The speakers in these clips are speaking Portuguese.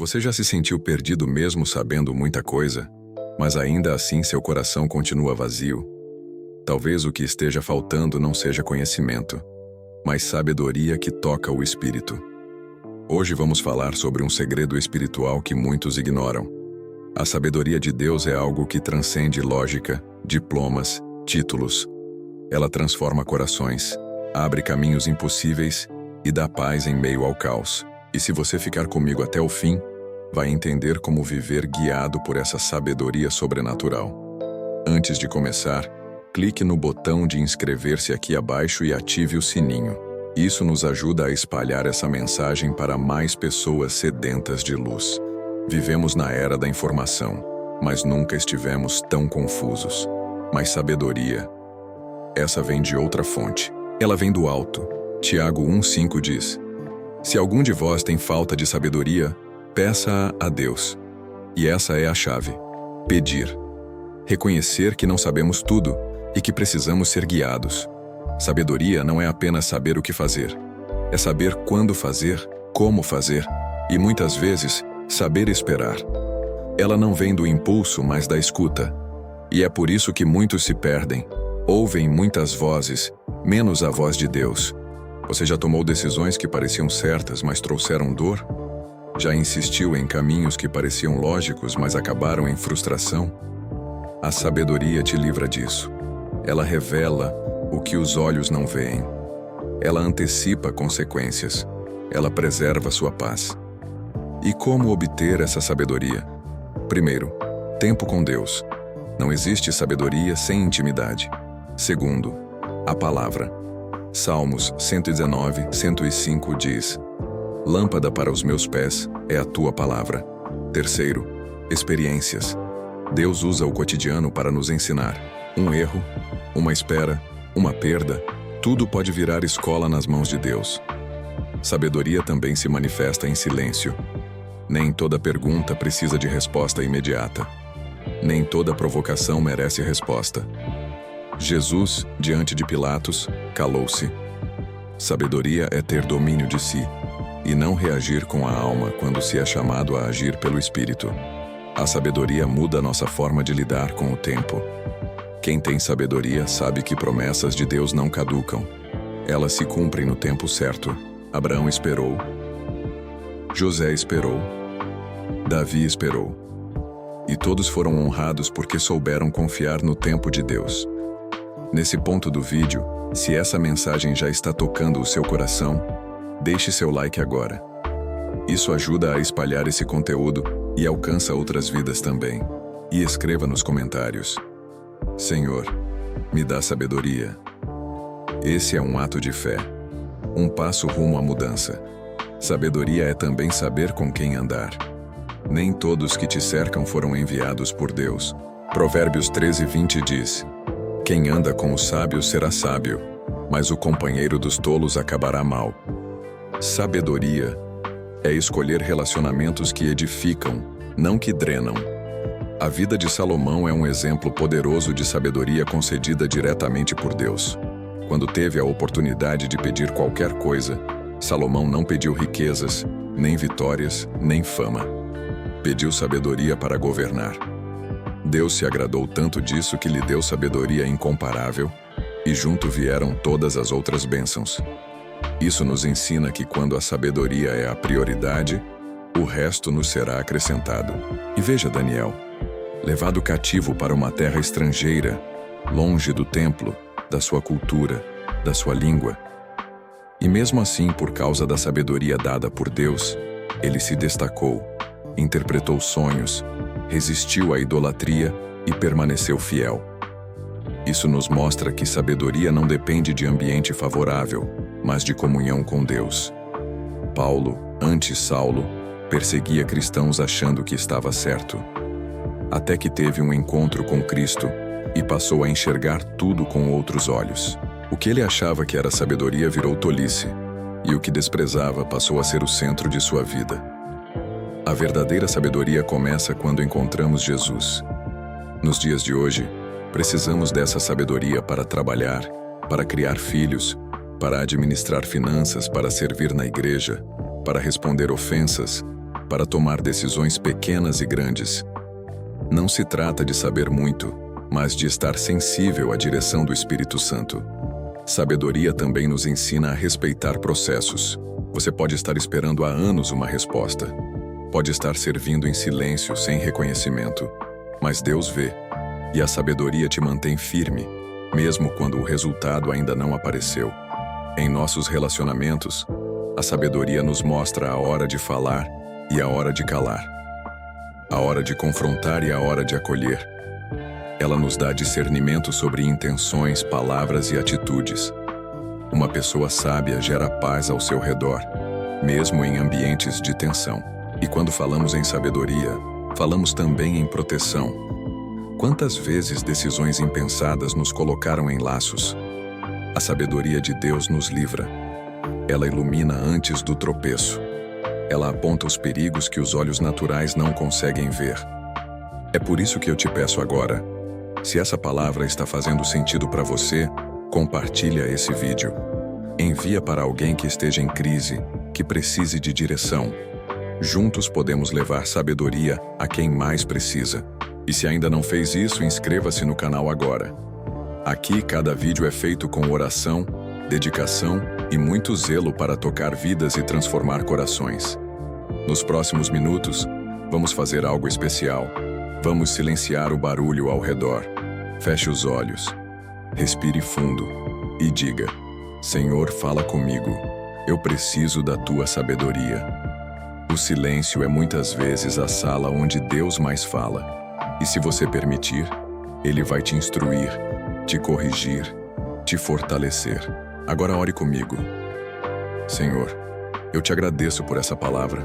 Você já se sentiu perdido mesmo sabendo muita coisa, mas ainda assim seu coração continua vazio? Talvez o que esteja faltando não seja conhecimento, mas sabedoria que toca o espírito. Hoje vamos falar sobre um segredo espiritual que muitos ignoram. A sabedoria de Deus é algo que transcende lógica, diplomas, títulos. Ela transforma corações, abre caminhos impossíveis e dá paz em meio ao caos. E se você ficar comigo até o fim, vai entender como viver guiado por essa sabedoria sobrenatural. Antes de começar, clique no botão de inscrever-se aqui abaixo e ative o sininho. Isso nos ajuda a espalhar essa mensagem para mais pessoas sedentas de luz. Vivemos na era da informação, mas nunca estivemos tão confusos. Mas sabedoria, essa vem de outra fonte. Ela vem do alto. Tiago 1,5 diz: Se algum de vós tem falta de sabedoria, peça a Deus. E essa é a chave: pedir. Reconhecer que não sabemos tudo e que precisamos ser guiados. Sabedoria não é apenas saber o que fazer. É saber quando fazer, como fazer e, muitas vezes, saber esperar. Ela não vem do impulso, mas da escuta. E é por isso que muitos se perdem. Ouvem muitas vozes, menos a voz de Deus. Você já tomou decisões que pareciam certas, mas trouxeram dor? Já insistiu em caminhos que pareciam lógicos, mas acabaram em frustração? A sabedoria te livra disso. Ela revela o que os olhos não veem. Ela antecipa consequências. Ela preserva sua paz. E como obter essa sabedoria? Primeiro, tempo com Deus. Não existe sabedoria sem intimidade. Segundo, a palavra. Salmos 119, 105 diz: Lâmpada para os meus pés é a tua palavra. Terceiro, experiências. Deus usa o cotidiano para nos ensinar. Um erro, uma espera, uma perda, tudo pode virar escola nas mãos de Deus. Sabedoria também se manifesta em silêncio. Nem toda pergunta precisa de resposta imediata. Nem toda provocação merece resposta. Jesus, diante de Pilatos, calou-se. Sabedoria é ter domínio de si e não reagir com a alma quando se é chamado a agir pelo Espírito. A sabedoria muda nossa forma de lidar com o tempo. Quem tem sabedoria sabe que promessas de Deus não caducam. Elas se cumprem no tempo certo. Abraão esperou. José esperou. Davi esperou. E todos foram honrados porque souberam confiar no tempo de Deus. Nesse ponto do vídeo, se essa mensagem já está tocando o seu coração, deixe seu like agora. Isso ajuda a espalhar esse conteúdo e alcança outras vidas também. E escreva nos comentários: Senhor, me dá sabedoria. Esse é um ato de fé, um passo rumo à mudança. Sabedoria é também saber com quem andar. Nem todos que te cercam foram enviados por Deus. Provérbios 13:20 diz: Quem anda com os sábios será sábio, mas o companheiro dos tolos acabará mal. Sabedoria é escolher relacionamentos que edificam, não que drenam. A vida de Salomão é um exemplo poderoso de sabedoria concedida diretamente por Deus. Quando teve a oportunidade de pedir qualquer coisa, Salomão não pediu riquezas, nem vitórias, nem fama. Pediu sabedoria para governar. Deus se agradou tanto disso que lhe deu sabedoria incomparável, e junto vieram todas as outras bênçãos. Isso nos ensina que quando a sabedoria é a prioridade, o resto nos será acrescentado. E veja Daniel, levado cativo para uma terra estrangeira, longe do templo, da sua cultura, da sua língua. E mesmo assim, por causa da sabedoria dada por Deus, ele se destacou, interpretou sonhos, resistiu à idolatria e permaneceu fiel. Isso nos mostra que sabedoria não depende de ambiente favorável, mas de comunhão com Deus. Paulo, antes Saulo, perseguia cristãos achando que estava certo. Até que teve um encontro com Cristo e passou a enxergar tudo com outros olhos. O que ele achava que era sabedoria virou tolice, e o que desprezava passou a ser o centro de sua vida. A verdadeira sabedoria começa quando encontramos Jesus. Nos dias de hoje, precisamos dessa sabedoria para trabalhar, para criar filhos, para administrar finanças, para servir na igreja, para responder ofensas, para tomar decisões pequenas e grandes. Não se trata de saber muito, mas de estar sensível à direção do Espírito Santo. Sabedoria também nos ensina a respeitar processos. Você pode estar esperando há anos uma resposta. Pode estar servindo em silêncio, sem reconhecimento. Mas Deus vê, e a sabedoria te mantém firme, mesmo quando o resultado ainda não apareceu. Em nossos relacionamentos, a sabedoria nos mostra a hora de falar e a hora de calar, a hora de confrontar e a hora de acolher. Ela nos dá discernimento sobre intenções, palavras e atitudes. Uma pessoa sábia gera paz ao seu redor, mesmo em ambientes de tensão. E quando falamos em sabedoria, falamos também em proteção. Quantas vezes decisões impensadas nos colocaram em laços? A sabedoria de Deus nos livra. Ela ilumina antes do tropeço. Ela aponta os perigos que os olhos naturais não conseguem ver. É por isso que eu te peço agora, se essa palavra está fazendo sentido para você, compartilha esse vídeo. Envia para alguém que esteja em crise, que precise de direção. Juntos podemos levar sabedoria a quem mais precisa. E se ainda não fez isso, inscreva-se no canal agora. Aqui, cada vídeo é feito com oração, dedicação e muito zelo para tocar vidas e transformar corações. Nos próximos minutos, vamos fazer algo especial. Vamos silenciar o barulho ao redor. Feche os olhos. Respire fundo e diga: Senhor, fala comigo. Eu preciso da tua sabedoria. O silêncio é muitas vezes a sala onde Deus mais fala. E se você permitir, Ele vai te instruir, te corrigir, te fortalecer. Agora ore comigo. Senhor, eu te agradeço por essa palavra.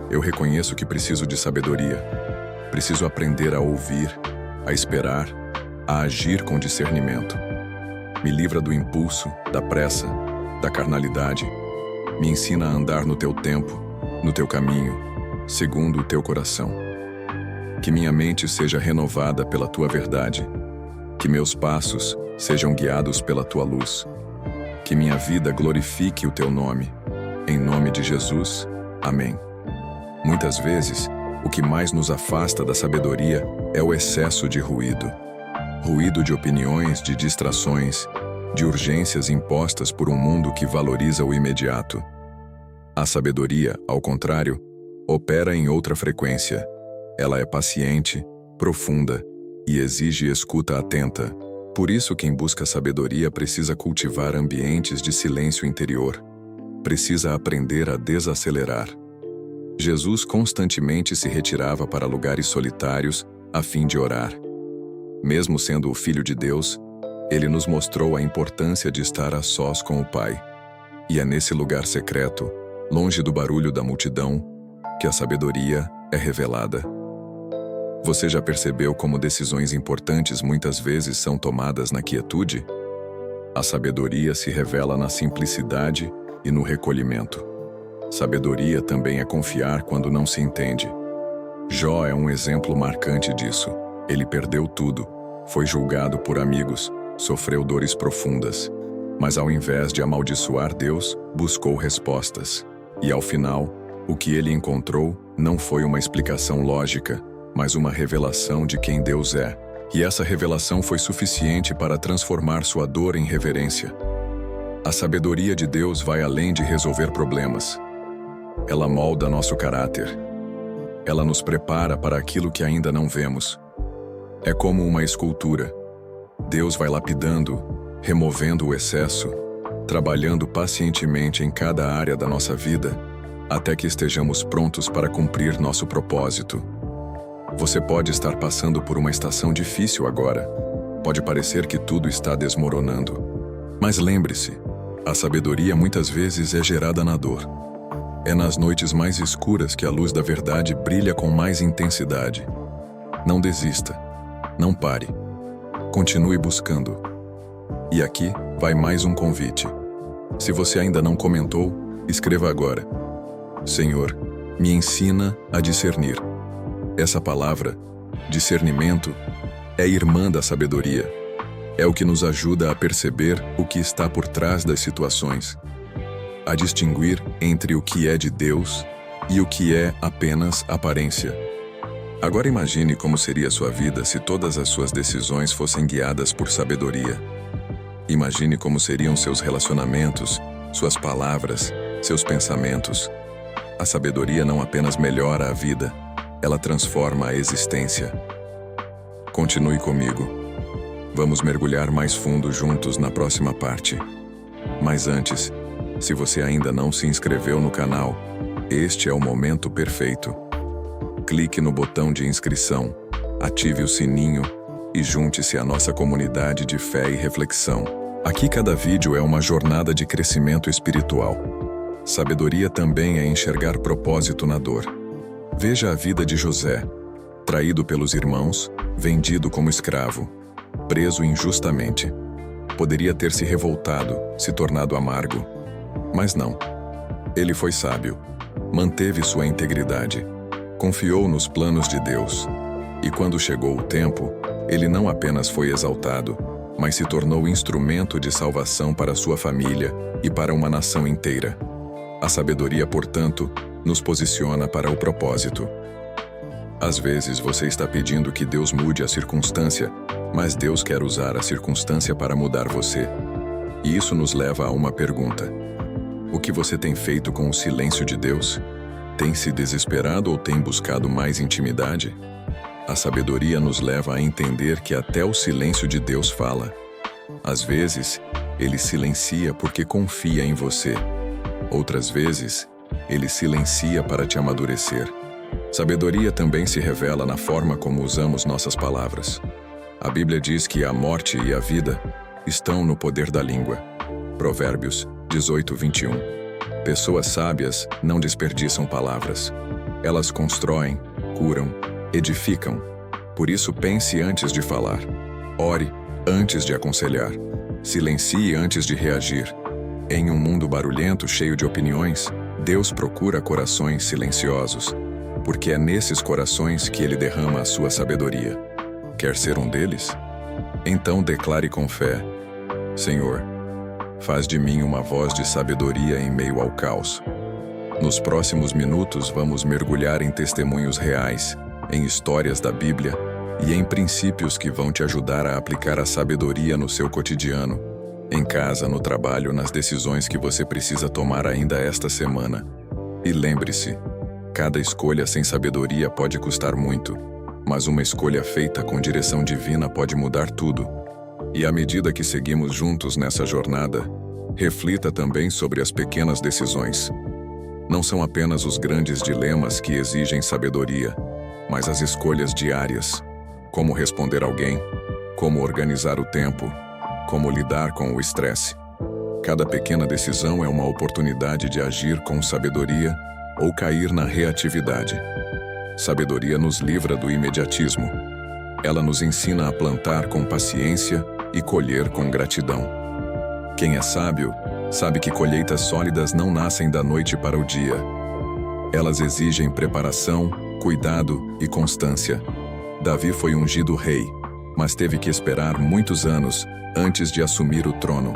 Eu reconheço que preciso de sabedoria. Preciso aprender a ouvir, a esperar, a agir com discernimento. Me livra do impulso, da pressa, da carnalidade. Me ensina a andar no teu tempo, no teu caminho, segundo o teu coração. Que minha mente seja renovada pela tua verdade. Que meus passos sejam guiados pela tua luz. Que minha vida glorifique o teu nome. Em nome de Jesus. Amém. Muitas vezes, o que mais nos afasta da sabedoria é o excesso de ruído. Ruído de opiniões, de distrações, de urgências impostas por um mundo que valoriza o imediato. A sabedoria, ao contrário, opera em outra frequência. Ela é paciente, profunda e exige escuta atenta. Por isso, quem busca sabedoria precisa cultivar ambientes de silêncio interior. Precisa aprender a desacelerar. Jesus constantemente se retirava para lugares solitários a fim de orar. Mesmo sendo o Filho de Deus, ele nos mostrou a importância de estar a sós com o Pai. E é nesse lugar secreto, longe do barulho da multidão, que a sabedoria é revelada. Você já percebeu como decisões importantes muitas vezes são tomadas na quietude? A sabedoria se revela na simplicidade e no recolhimento. Sabedoria também é confiar quando não se entende. Jó é um exemplo marcante disso. Ele perdeu tudo, foi julgado por amigos, sofreu dores profundas. Mas ao invés de amaldiçoar Deus, buscou respostas. E ao final, o que ele encontrou não foi uma explicação lógica, mas uma revelação de quem Deus é. E essa revelação foi suficiente para transformar sua dor em reverência. A sabedoria de Deus vai além de resolver problemas. Ela molda nosso caráter. Ela nos prepara para aquilo que ainda não vemos. É como uma escultura. Deus vai lapidando, removendo o excesso, trabalhando pacientemente em cada área da nossa vida, até que estejamos prontos para cumprir nosso propósito. Você pode estar passando por uma estação difícil agora. Pode parecer que tudo está desmoronando. Mas lembre-se, a sabedoria muitas vezes é gerada na dor. É nas noites mais escuras que a luz da verdade brilha com mais intensidade. Não desista. Não pare. Continue buscando. E aqui vai mais um convite. Se você ainda não comentou, escreva agora. Senhor, me ensina a discernir. Essa palavra, discernimento, é irmã da sabedoria. É o que nos ajuda a perceber o que está por trás das situações, a distinguir entre o que é de Deus e o que é apenas aparência. Agora imagine como seria sua vida se todas as suas decisões fossem guiadas por sabedoria. Imagine como seriam seus relacionamentos, suas palavras, seus pensamentos. A sabedoria não apenas melhora a vida, ela transforma a existência. Continue comigo. Vamos mergulhar mais fundo juntos na próxima parte. Mas antes, se você ainda não se inscreveu no canal, este é o momento perfeito. Clique no botão de inscrição, ative o sininho e junte-se à nossa comunidade de fé e reflexão. Aqui cada vídeo é uma jornada de crescimento espiritual. Sabedoria também é enxergar propósito na dor. Veja a vida de José, traído pelos irmãos, vendido como escravo, preso injustamente. Poderia ter se revoltado, se tornado amargo. Mas não. Ele foi sábio, manteve sua integridade, confiou nos planos de Deus. E quando chegou o tempo, ele não apenas foi exaltado, mas se tornou instrumento de salvação para sua família e para uma nação inteira. A sabedoria, portanto, nos posiciona para o propósito. Às vezes você está pedindo que Deus mude a circunstância, mas Deus quer usar a circunstância para mudar você. E isso nos leva a uma pergunta. O que você tem feito com o silêncio de Deus? Tem se desesperado ou tem buscado mais intimidade? A sabedoria nos leva a entender que até o silêncio de Deus fala. Às vezes, Ele silencia porque confia em você. Outras vezes, Ele silencia para te amadurecer. Sabedoria também se revela na forma como usamos nossas palavras. A Bíblia diz que a morte e a vida estão no poder da língua. Provérbios 18:21. Pessoas sábias não desperdiçam palavras. Elas constroem, curam, edificam. Por isso pense antes de falar. Ore antes de aconselhar. Silencie antes de reagir. Em um mundo barulhento cheio de opiniões, Deus procura corações silenciosos, porque é nesses corações que Ele derrama a sua sabedoria. Quer ser um deles? Então declare com fé: Senhor, faz de mim uma voz de sabedoria em meio ao caos. Nos próximos minutos vamos mergulhar em testemunhos reais, em histórias da Bíblia e em princípios que vão te ajudar a aplicar a sabedoria no seu cotidiano, em casa, no trabalho, nas decisões que você precisa tomar ainda esta semana. E lembre-se, cada escolha sem sabedoria pode custar muito, mas uma escolha feita com direção divina pode mudar tudo. E à medida que seguimos juntos nessa jornada, reflita também sobre as pequenas decisões. Não são apenas os grandes dilemas que exigem sabedoria, mas as escolhas diárias. Como responder alguém, como organizar o tempo, como lidar com o estresse. Cada pequena decisão é uma oportunidade de agir com sabedoria ou cair na reatividade. Sabedoria nos livra do imediatismo. Ela nos ensina a plantar com paciência e colher com gratidão. Quem é sábio, sabe que colheitas sólidas não nascem da noite para o dia. Elas exigem preparação, cuidado e constância. Davi foi ungido rei, mas teve que esperar muitos anos antes de assumir o trono.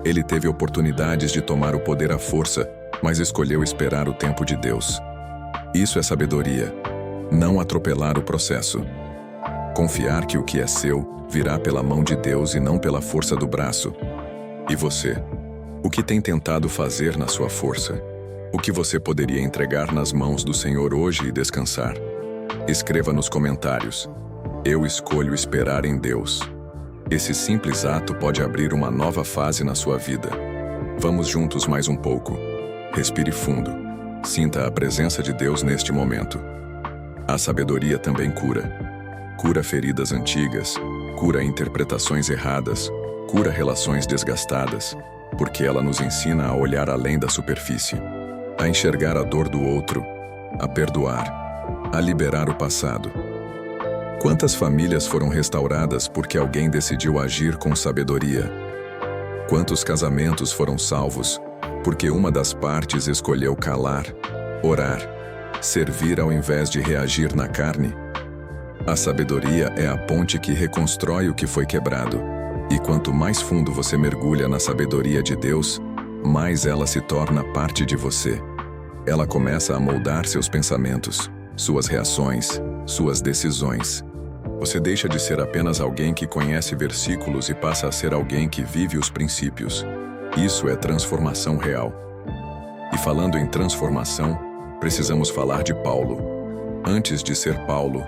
Ele teve oportunidades de tomar o poder à força, mas escolheu esperar o tempo de Deus. Isso é sabedoria. Não atropelar o processo. Confiar que o que é seu virá pela mão de Deus e não pela força do braço. E você? O que tem tentado fazer na sua força? O que você poderia entregar nas mãos do Senhor hoje e descansar? Escreva nos comentários. Eu escolho esperar em Deus. Esse simples ato pode abrir uma nova fase na sua vida. Vamos juntos mais um pouco. Respire fundo. Sinta a presença de Deus neste momento. A sabedoria também cura. Cura feridas antigas, cura interpretações erradas, cura relações desgastadas, porque ela nos ensina a olhar além da superfície, a enxergar a dor do outro, a perdoar, a liberar o passado. Quantas famílias foram restauradas porque alguém decidiu agir com sabedoria? Quantos casamentos foram salvos porque uma das partes escolheu calar, orar, servir ao invés de reagir na carne? A sabedoria é a ponte que reconstrói o que foi quebrado, e quanto mais fundo você mergulha na sabedoria de Deus, mais ela se torna parte de você. Ela começa a moldar seus pensamentos, suas reações, suas decisões. Você deixa de ser apenas alguém que conhece versículos e passa a ser alguém que vive os princípios. Isso é transformação real. E falando em transformação, precisamos falar de Paulo. Antes de ser Paulo,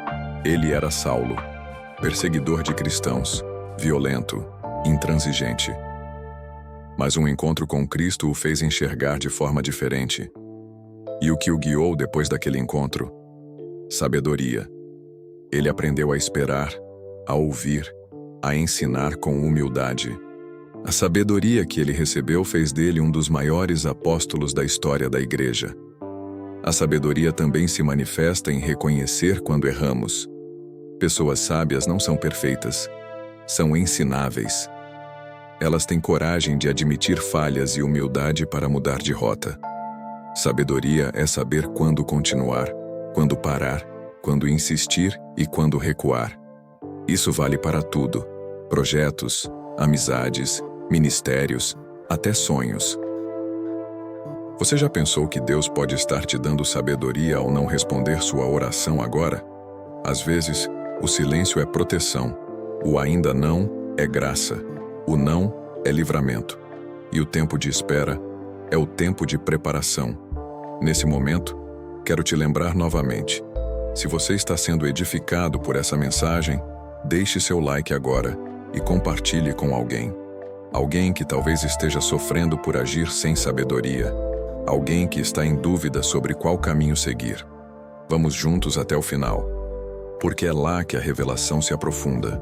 ele era Saulo, perseguidor de cristãos, violento, intransigente. Mas um encontro com Cristo o fez enxergar de forma diferente. E o que o guiou depois daquele encontro? Sabedoria. Ele aprendeu a esperar, a ouvir, a ensinar com humildade. A sabedoria que ele recebeu fez dele um dos maiores apóstolos da história da Igreja. A sabedoria também se manifesta em reconhecer quando erramos. Pessoas sábias não são perfeitas, são ensináveis. Elas têm coragem de admitir falhas e humildade para mudar de rota. Sabedoria é saber quando continuar, quando parar, quando insistir e quando recuar. Isso vale para tudo: projetos, amizades, ministérios, até sonhos. Você já pensou que Deus pode estar te dando sabedoria ao não responder sua oração agora? Às vezes, o silêncio é proteção, o ainda não é graça, o não é livramento, e o tempo de espera é o tempo de preparação. Nesse momento, quero te lembrar novamente: se você está sendo edificado por essa mensagem, deixe seu like agora e compartilhe com alguém. Alguém que talvez esteja sofrendo por agir sem sabedoria. Alguém que está em dúvida sobre qual caminho seguir. Vamos juntos até o final, porque é lá que a revelação se aprofunda.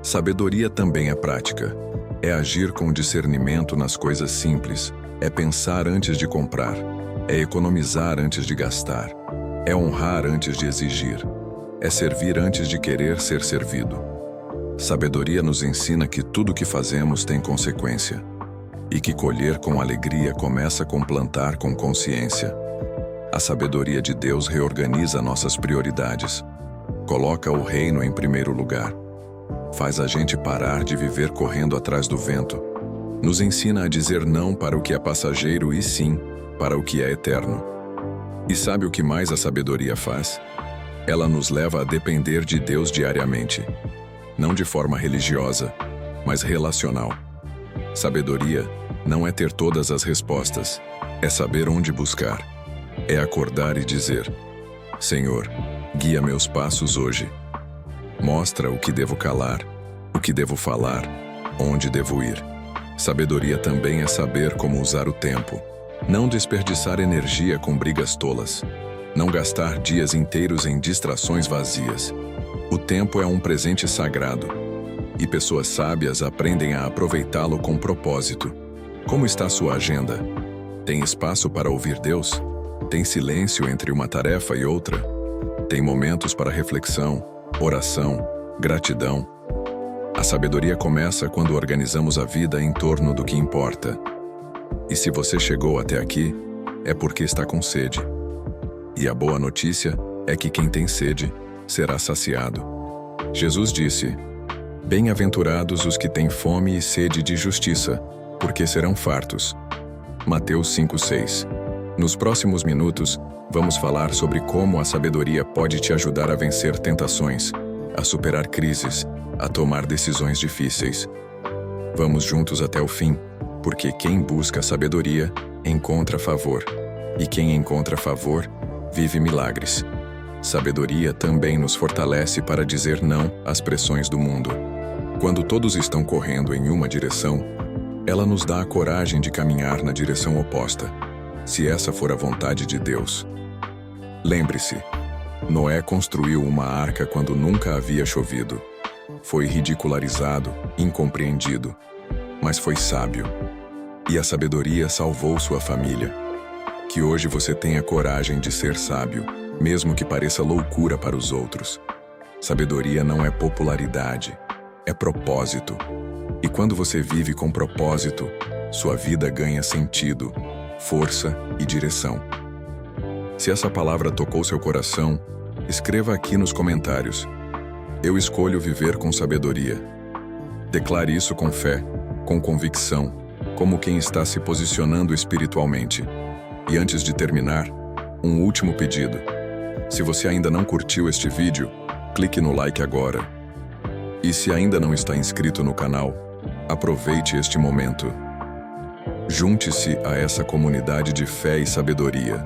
Sabedoria também é prática. É agir com discernimento nas coisas simples. É pensar antes de comprar. É economizar antes de gastar. É honrar antes de exigir. É servir antes de querer ser servido. Sabedoria nos ensina que tudo que fazemos tem consequência. E que colher com alegria começa com plantar com consciência. A sabedoria de Deus reorganiza nossas prioridades. Coloca o reino em primeiro lugar. Faz a gente parar de viver correndo atrás do vento. Nos ensina a dizer não para o que é passageiro e sim para o que é eterno. E sabe o que mais a sabedoria faz? Ela nos leva a depender de Deus diariamente. Não de forma religiosa, mas relacional. Sabedoria não é ter todas as respostas, é saber onde buscar. É acordar e dizer: Senhor, guia meus passos hoje. Mostra o que devo calar, o que devo falar, onde devo ir. Sabedoria também é saber como usar o tempo. Não desperdiçar energia com brigas tolas. Não gastar dias inteiros em distrações vazias. O tempo é um presente sagrado. E pessoas sábias aprendem a aproveitá-lo com propósito. Como está a sua agenda? Tem espaço para ouvir Deus? Tem silêncio entre uma tarefa e outra? Tem momentos para reflexão, oração, gratidão? A sabedoria começa quando organizamos a vida em torno do que importa. E se você chegou até aqui, é porque está com sede. E a boa notícia é que quem tem sede será saciado. Jesus disse: Bem-aventurados os que têm fome e sede de justiça, porque serão fartos. Mateus 5:6. Nos próximos minutos, vamos falar sobre como a sabedoria pode te ajudar a vencer tentações, a superar crises, a tomar decisões difíceis. Vamos juntos até o fim, porque quem busca sabedoria, encontra favor. E quem encontra favor, vive milagres. Sabedoria também nos fortalece para dizer não às pressões do mundo. Quando todos estão correndo em uma direção, ela nos dá a coragem de caminhar na direção oposta, se essa for a vontade de Deus. Lembre-se, Noé construiu uma arca quando nunca havia chovido. Foi ridicularizado, incompreendido, mas foi sábio. E a sabedoria salvou sua família. Que hoje você tenha coragem de ser sábio, mesmo que pareça loucura para os outros. Sabedoria não é popularidade, é propósito. E quando você vive com propósito, sua vida ganha sentido, força e direção. Se essa palavra tocou seu coração, escreva aqui nos comentários: Eu escolho viver com sabedoria. Declare isso com fé, com convicção, como quem está se posicionando espiritualmente. E antes de terminar, Um último pedido. Se você ainda não curtiu este vídeo, clique no like agora. E se ainda não está inscrito no canal, aproveite este momento. Junte-se a essa comunidade de fé e sabedoria.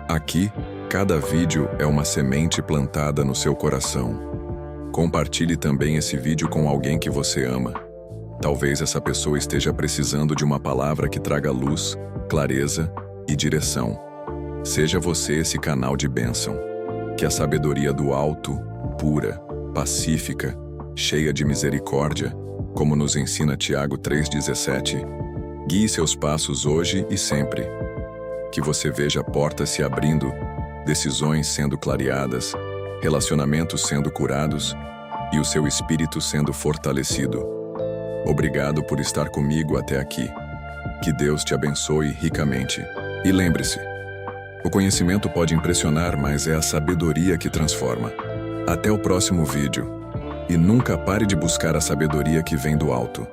Aqui, cada vídeo é uma semente plantada no seu coração. Compartilhe também esse vídeo com alguém que você ama. Talvez essa pessoa esteja precisando de uma palavra que traga luz, clareza e direção. Seja você esse canal de bênção. Que a sabedoria do alto, pura, pacífica, cheia de misericórdia, como nos ensina Tiago 3,17, guie seus passos hoje e sempre. Que você veja portas se abrindo, decisões sendo clareadas, relacionamentos sendo curados e o seu espírito sendo fortalecido. Obrigado por estar comigo até aqui. Que Deus te abençoe ricamente. E lembre-se, o conhecimento pode impressionar, mas é a sabedoria que transforma. Até o próximo vídeo. E nunca pare de buscar a sabedoria que vem do alto.